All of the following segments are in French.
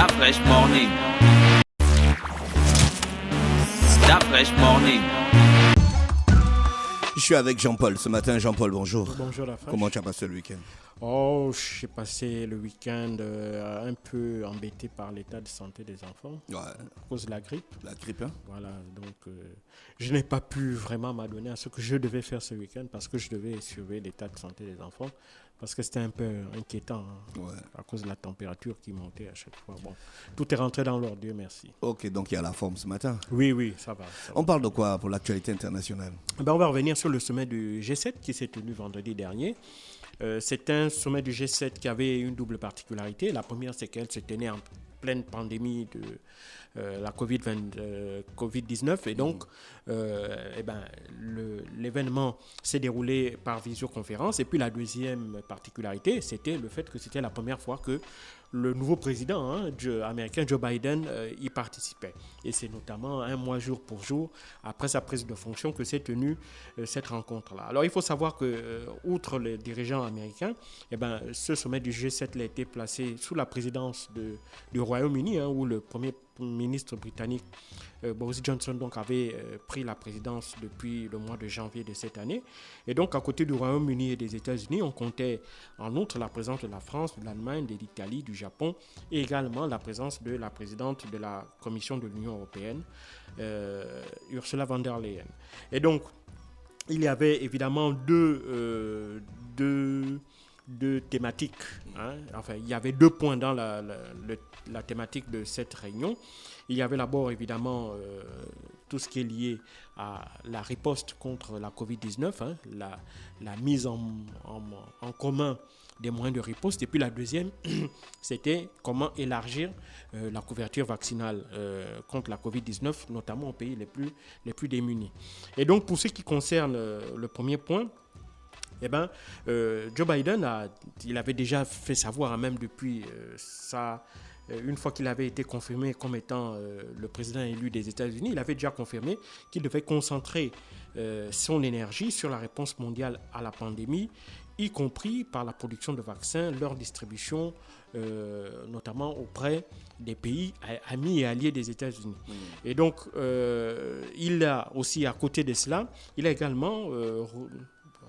Fresh Morning. La Fresh Morning. Je suis avec Jean-Paul ce matin. Jean-Paul, bonjour. Bonjour la Fresh. Comment tu as passé le week-end? Oh, j'ai passé le week-end un peu embêté par l'état de santé des enfants à cause de la grippe. La grippe, hein? Voilà, donc je n'ai pas pu vraiment m'adonner à ce que je devais faire ce week-end parce que je devais surveiller l'état de santé des enfants parce que c'était un peu inquiétant à cause de la température qui montait à chaque fois. Bon, tout est rentré dans l'ordre, Dieu merci. Ok, donc il y a la forme ce matin. Oui, ça va. On parle de quoi pour l'actualité internationale? On va revenir sur le sommet du G7 qui s'est tenu vendredi dernier. C'est un sommet du G7 qui avait une double particularité. La première, c'est qu'elle se tenait en pleine pandémie de la Covid-19 et donc l'événement s'est déroulé par visioconférence. Et puis la deuxième particularité, c'était le fait que c'était la première fois que le nouveau président américain Joe Biden y participait. Et c'est notamment un mois jour pour jour après sa prise de fonction que s'est tenue cette rencontre-là. Alors il faut savoir que outre les dirigeants américains, ce sommet du G7 a été placé sous la présidence du Royaume-Uni, où le premier ministre britannique Boris Johnson avait pris la présidence depuis le mois de janvier de cette année. Et donc à côté du Royaume-Uni et des États-Unis, on comptait en outre la présence de la France, de l'Allemagne, de l'Italie, du Japon et également la présence de la présidente de la Commission de l'Union européenne, Ursula von der Leyen. Et donc il y avait évidemment deux thématiques. Enfin, il y avait 2 points dans la thématique de cette réunion. Il y avait d'abord évidemment tout ce qui est lié à la riposte contre la Covid-19, la mise en commun des moyens de riposte. Et puis la deuxième, c'était comment élargir la couverture vaccinale contre la Covid-19, notamment aux pays les plus démunis. Et donc pour ce qui concerne le premier point, Joe Biden il avait déjà fait savoir, même depuis une fois qu'il avait été confirmé comme étant le président élu des États-Unis, il avait déjà confirmé qu'il devait concentrer son énergie sur la réponse mondiale à la pandémie, y compris par la production de vaccins, leur distribution, notamment auprès des pays amis et alliés des États-Unis. Et donc, il a aussi, à côté de cela, il a également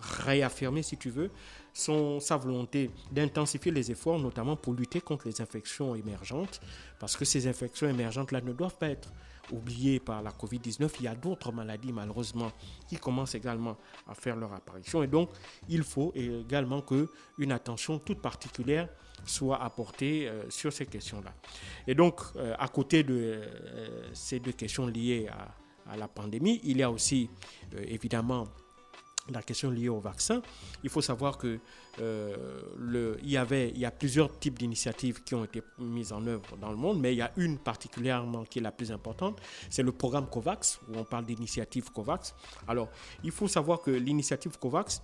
réaffirmer, si tu veux, sa volonté d'intensifier les efforts, notamment pour lutter contre les infections émergentes, parce que ces infections émergentes-là ne doivent pas être oubliées par la Covid-19. Il y a d'autres maladies, malheureusement, qui commencent également à faire leur apparition. Et donc, il faut également qu'une attention toute particulière soit apportée sur ces questions-là. Et donc, à côté de ces 2 questions liées à la pandémie, il y a aussi, évidemment, la question liée au vaccin. Il faut savoir que il y a plusieurs types d'initiatives qui ont été mises en œuvre dans le monde, mais il y a une particulièrement qui est la plus importante, c'est le programme COVAX, où on parle d'initiative COVAX. Alors, il faut savoir que l'initiative COVAX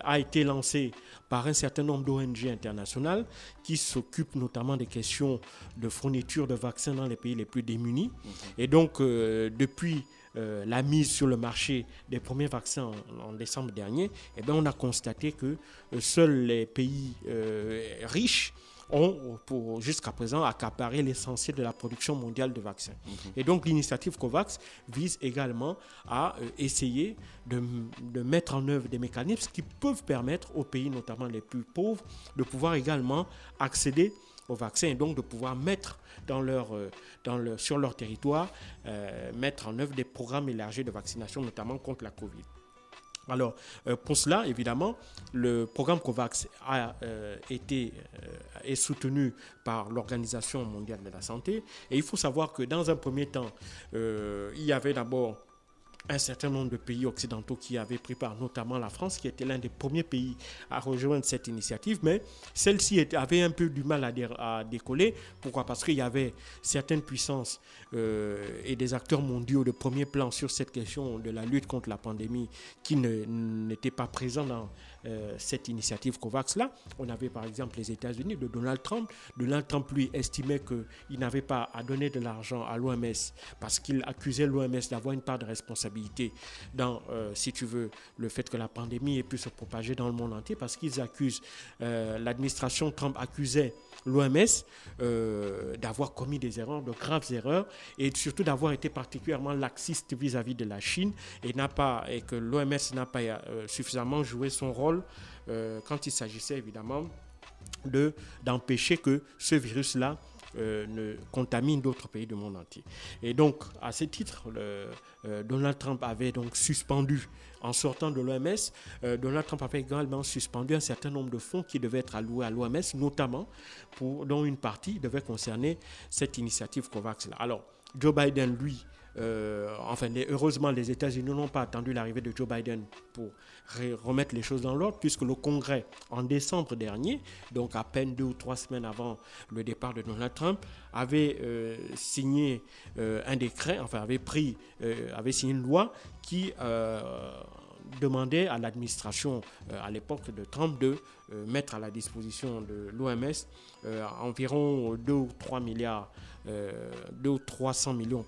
a été lancée par un certain nombre d'ONG internationales qui s'occupent notamment des questions de fourniture de vaccins dans les pays les plus démunis. Et donc, depuis la mise sur le marché des premiers vaccins en décembre dernier, on a constaté que seuls les pays riches ont jusqu'à présent accaparé l'essentiel de la production mondiale de vaccins. Et donc l'initiative COVAX vise également à essayer de mettre en œuvre des mécanismes qui peuvent permettre aux pays, notamment les plus pauvres, de pouvoir également accéder aux vaccins et donc de pouvoir mettre sur leur territoire, mettre en œuvre des programmes élargis de vaccination, notamment contre la Covid. Alors, pour cela, évidemment, le programme COVAX est soutenu par l'Organisation mondiale de la santé. Et il faut savoir que dans un premier temps, il y avait d'abord un certain nombre de pays occidentaux qui avaient pris part, notamment la France, qui était l'un des premiers pays à rejoindre cette initiative, mais celle-ci avait un peu du mal à décoller. Pourquoi ? Parce qu'il y avait certaines puissances et des acteurs mondiaux de premier plan sur cette question de la lutte contre la pandémie qui n'étaient pas présents cette initiative COVAX-là. On avait par exemple les États-Unis de Donald Trump. Donald Trump, lui, estimait qu'il n'avait pas à donner de l'argent à l'OMS parce qu'il accusait l'OMS d'avoir une part de responsabilité dans, si tu veux, le fait que la pandémie ait pu se propager dans le monde entier, parce qu'ils accusent, l'administration Trump accusait l'OMS d'avoir commis des erreurs, de graves erreurs, et surtout d'avoir été particulièrement laxiste vis-à-vis de la Chine, et que l'OMS n'a pas suffisamment joué son rôle quand il s'agissait évidemment d'empêcher que ce virus-là ne contamine d'autres pays du monde entier. Et donc, à ce titre, Donald Trump avait donc suspendu, en sortant de l'OMS, Donald Trump avait également suspendu un certain nombre de fonds qui devaient être alloués à l'OMS, notamment dont une partie devait concerner cette initiative COVAX-là. Alors, Joe Biden, lui, heureusement, les États-Unis n'ont pas attendu l'arrivée de Joe Biden pour remettre les choses dans l'ordre, puisque le Congrès, en décembre dernier, donc à peine 2 ou 3 semaines avant le départ de Donald Trump, avait signé un décret, avait signé une loi qui demandait à l'administration à l'époque de Trump de mettre à la disposition de l'OMS environ 2 ou 300 millions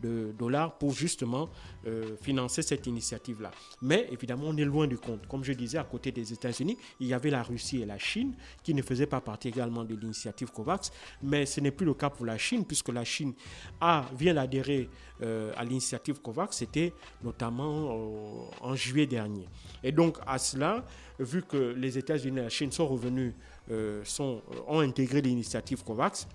de dollars pour justement financer cette initiative-là. Mais évidemment, on est loin du compte. Comme je disais, à côté des États-Unis, il y avait la Russie et la Chine qui ne faisaient pas partie également de l'initiative COVAX, mais ce n'est plus le cas pour la Chine, puisque la Chine vient d'adhérer à l'initiative COVAX, c'était notamment en juillet dernier. Et donc à cela, vu que les États-Unis et la Chine sont revenus, ont intégré l'initiative COVAX,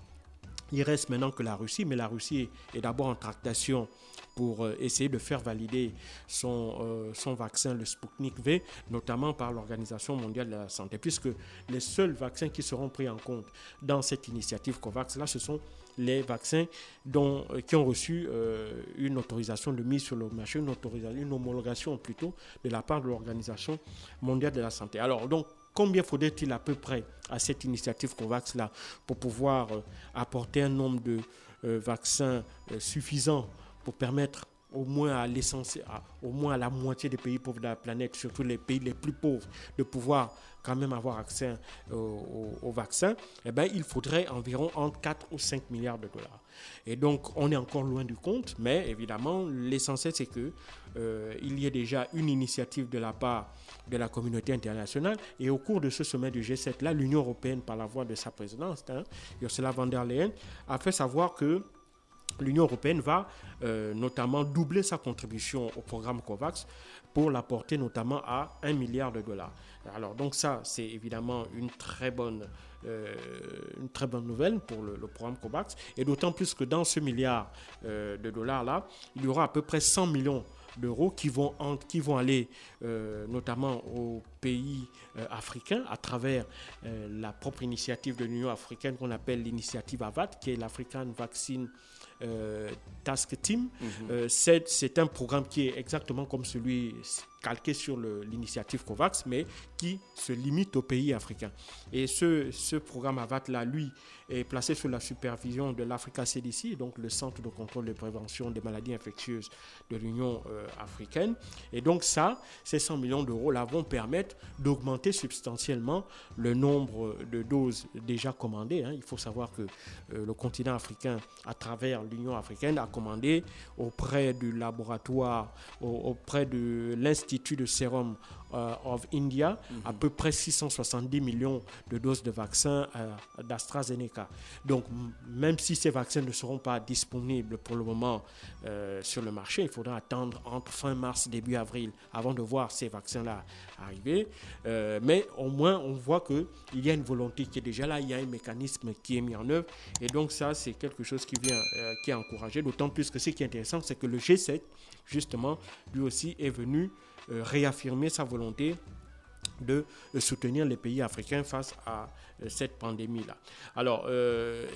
il reste maintenant que la Russie, mais la Russie est d'abord en tractation pour essayer de faire valider son vaccin, le Sputnik V, notamment par l'Organisation mondiale de la santé, puisque les seuls vaccins qui seront pris en compte dans cette initiative COVAX, là, ce sont les vaccins qui ont reçu une autorisation de mise sur le marché, une homologation plutôt, de la part de l'Organisation mondiale de la santé. Alors, donc, combien faudrait-il à peu près à cette initiative COVAX-là pour pouvoir apporter un nombre de vaccins suffisant pour permettre au moins à la moitié des pays pauvres de la planète, surtout les pays les plus pauvres, de pouvoir quand même avoir accès au vaccin, eh bien, il faudrait environ entre 4 ou 5 milliards de dollars. Et donc, on est encore loin du compte, mais évidemment, l'essentiel, c'est qu'il y ait déjà une initiative de la part de la communauté internationale. Et au cours de ce sommet du G7, là, l'Union européenne, par la voix de sa présidente, Ursula von der Leyen, a fait savoir que l'Union européenne va notamment doubler sa contribution au programme COVAX pour la porter notamment à 1 milliard de dollars. Alors donc ça, c'est évidemment une très bonne nouvelle pour le programme COVAX, et d'autant plus que dans ce milliard de dollars-là, il y aura à peu près 100 millions d'euros qui vont aller notamment aux pays africains à travers la propre initiative de l'Union africaine qu'on appelle l'initiative AVAT, qui est l'African Vaccine Task Team. C'est un programme qui est exactement comme celui calqué sur l'initiative COVAX, mais qui se limite aux pays africains. Et ce programme AVAT-là, lui, est placé sous la supervision de l'Africa CDC, donc le Centre de contrôle et de prévention des maladies infectieuses de l'Union africaine. Et donc ces 100 millions d'euros-là vont permettre d'augmenter substantiellement le nombre de doses déjà commandées. Il faut savoir que le continent africain, à travers l'Union africaine, a commandé auprès du laboratoire, auprès de l'Institut de Sérum of India, à peu près 670 millions de doses de vaccins d'AstraZeneca. Donc, même si ces vaccins ne seront pas disponibles pour le moment sur le marché, il faudra attendre entre fin mars, début avril, avant de voir ces vaccins-là arriver. Mais au moins, on voit qu'il y a une volonté qui est déjà là, il y a un mécanisme qui est mis en œuvre. Et donc, ça, c'est quelque chose qui est encouragé. D'autant plus que ce qui est intéressant, c'est que le G7, justement, lui aussi est venu réaffirmer sa volonté de soutenir les pays africains face à cette pandémie-là. Alors,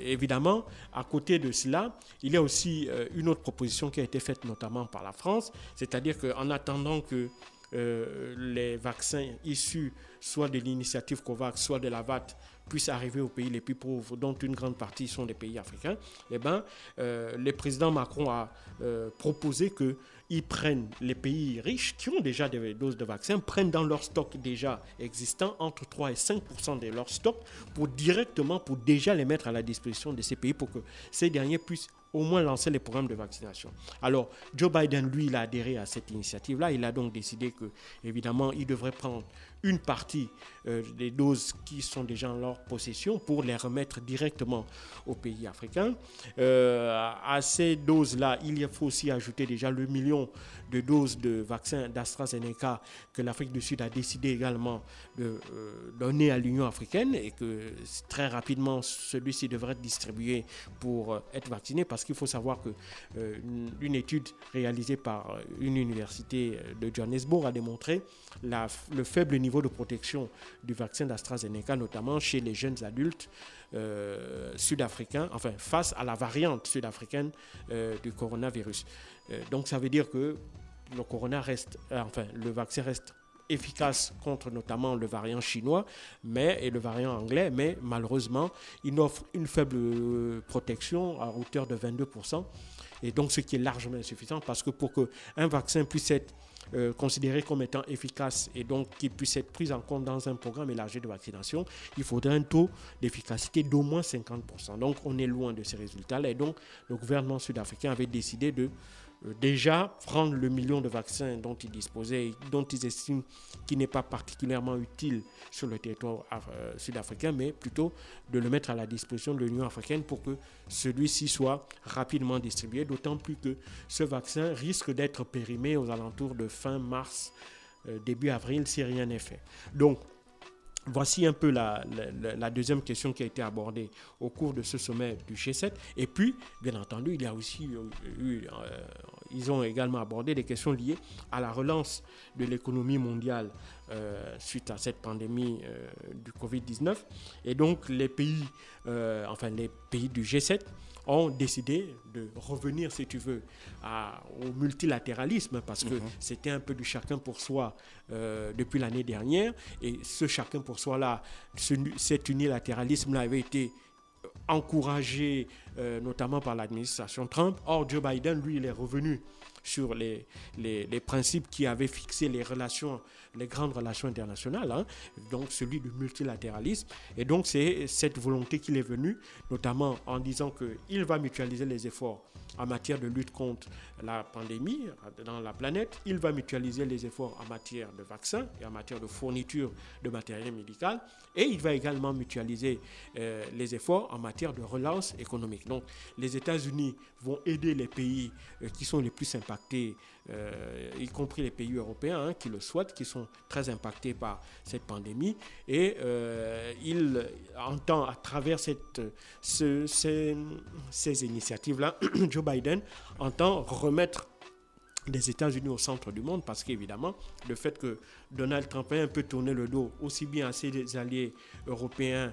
évidemment, à côté de cela, il y a aussi une autre proposition qui a été faite notamment par la France, c'est-à-dire qu'en attendant que les vaccins issus soit de l'initiative COVAX, soit de la VAT, puissent arriver aux pays les plus pauvres, dont une grande partie sont des pays africains, le président Macron a proposé qu'ils prennent les pays riches qui ont déjà des doses de vaccins, prennent dans leur stock déjà existant entre 3 et 5% de leur stock pour déjà les mettre à la disposition de ces pays pour que ces derniers puissent au moins lancer les programmes de vaccination. Alors, Joe Biden, lui, il a adhéré à cette initiative-là. Il a donc décidé que, évidemment, il devrait prendre une partie des doses qui sont déjà en leur possession pour les remettre directement aux pays africains. À ces doses-là, il faut aussi ajouter déjà le million de doses de vaccins d'AstraZeneca que l'Afrique du Sud a décidé également de donner à l'Union africaine et que très rapidement, celui-ci devrait être distribué pour être vacciné parce qu'il faut savoir qu'une étude réalisée par une université de Johannesburg a démontré le faible niveau de protection du vaccin d'AstraZeneca, notamment chez les jeunes adultes sud-africains, enfin face à la variante sud-africaine du coronavirus. Donc ça veut dire que le vaccin reste efficace contre notamment le variant chinois et le variant anglais, mais malheureusement, il offre une faible protection à hauteur de 22%, et donc ce qui est largement insuffisant parce que pour qu'un vaccin puisse être considéré comme étant efficace et donc qu'il puisse être pris en compte dans un programme élargi de vaccination, il faudrait un taux d'efficacité d'au moins 50%. Donc on est loin de ces résultats-là et donc le gouvernement sud-africain avait décidé de déjà prendre le million de vaccins dont ils disposaient et dont ils estiment qu'il n'est pas particulièrement utile sur le territoire sud-africain, mais plutôt de le mettre à la disposition de l'Union africaine pour que celui-ci soit rapidement distribué, d'autant plus que ce vaccin risque d'être périmé aux alentours de fin mars, début avril, si rien n'est fait. Donc, voici un peu la deuxième question qui a été abordée au cours de ce sommet du G7. Et puis, bien entendu, il y a aussi ils ont également abordé des questions liées à la relance de l'économie mondiale suite à cette pandémie du Covid-19. Et donc, les pays du G7 ont décidé de revenir, si tu veux, au multilatéralisme parce que c'était un peu du chacun pour soi depuis l'année dernière. Et ce chacun pour soi-là, cet unilatéralisme-là avait été encouragé notamment par l'administration Trump. Or, Joe Biden, lui, il est revenu sur les principes qui avaient fixé les grandes relations internationales, donc celui du multilatéralisme. Et donc, c'est cette volonté qu'il est venu, notamment en disant qu'il va mutualiser les efforts en matière de lutte contre la pandémie dans la planète. Il va mutualiser les efforts en matière de vaccins et en matière de fourniture de matériel médical. Et il va également mutualiser les efforts en matière de relance économique. Donc, les États-Unis vont aider les pays qui sont les plus impactés, y compris les pays européens qui le souhaitent, qui sont très impactés par cette pandémie. Et il entend, à travers ces initiatives-là, Joe Biden entend remettre des États-Unis au centre du monde parce qu'évidemment, le fait que Donald Trump ait un peu tourné le dos aussi bien à ses alliés européens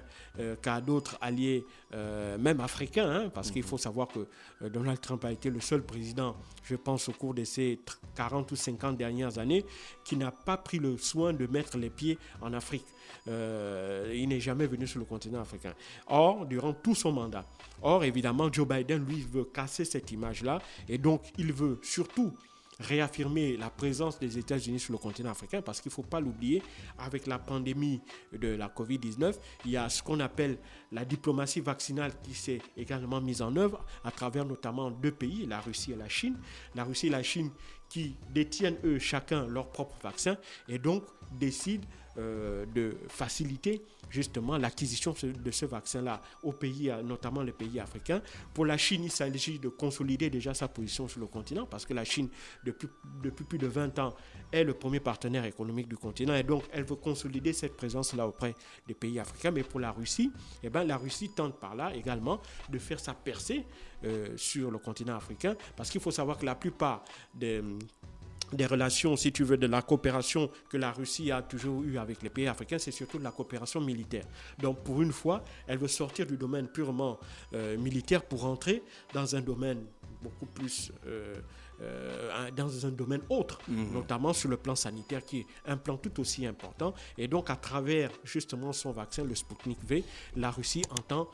qu'à d'autres alliés, même africains, parce qu'il faut savoir que Donald Trump a été le seul président, je pense, au cours de ces 40 ou 50 dernières années, qui n'a pas pris le soin de mettre les pieds en Afrique. Il n'est jamais venu sur le continent africain. Or, durant tout son mandat. Or, évidemment, Joe Biden, lui, veut casser cette image-là et donc il veut surtout réaffirmer la présence des États-Unis sur le continent africain parce qu'il ne faut pas l'oublier, avec la pandémie de la Covid-19, il y a ce qu'on appelle la diplomatie vaccinale qui s'est également mise en œuvre à travers notamment deux pays, la Russie et la Chine. La Russie et la Chine qui détiennent eux chacun leur propre vaccin et donc décident de faciliter justement l'acquisition de ce vaccin-là aux pays, notamment les pays africains. Pour la Chine, il s'agit de consolider déjà sa position sur le continent parce que la Chine, depuis plus de 20 ans, est le premier partenaire économique du continent et donc elle veut consolider cette présence-là auprès des pays africains. Mais pour la Russie, la Russie tente par là également de faire sa percée sur le continent africain parce qu'il faut savoir que la plupart des relations, si tu veux, de la coopération que la Russie a toujours eue avec les pays africains, c'est surtout de la coopération militaire. Donc, pour une fois, elle veut sortir du domaine purement militaire pour entrer dans un domaine beaucoup plus dans un domaine autre, notamment sur le plan sanitaire, qui est un plan tout aussi important. Et donc, à travers justement son vaccin, le Sputnik V, la Russie entend,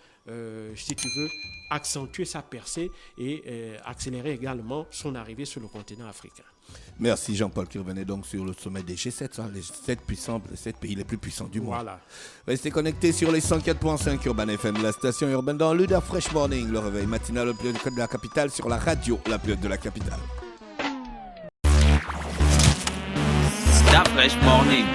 si tu veux, accentuer sa percée et accélérer également son arrivée sur le continent africain. Merci Jean-Paul qui revenait donc sur le sommet des G7, les 7 pays les plus puissants du monde. Voilà. Restez connectés sur les 104.5 Urban FM, la station urbaine dans l'Uda Fresh Morning, le réveil matinal le plus haut de la capitale sur la radio la plus haute de la capitale. Stop Fresh Morning.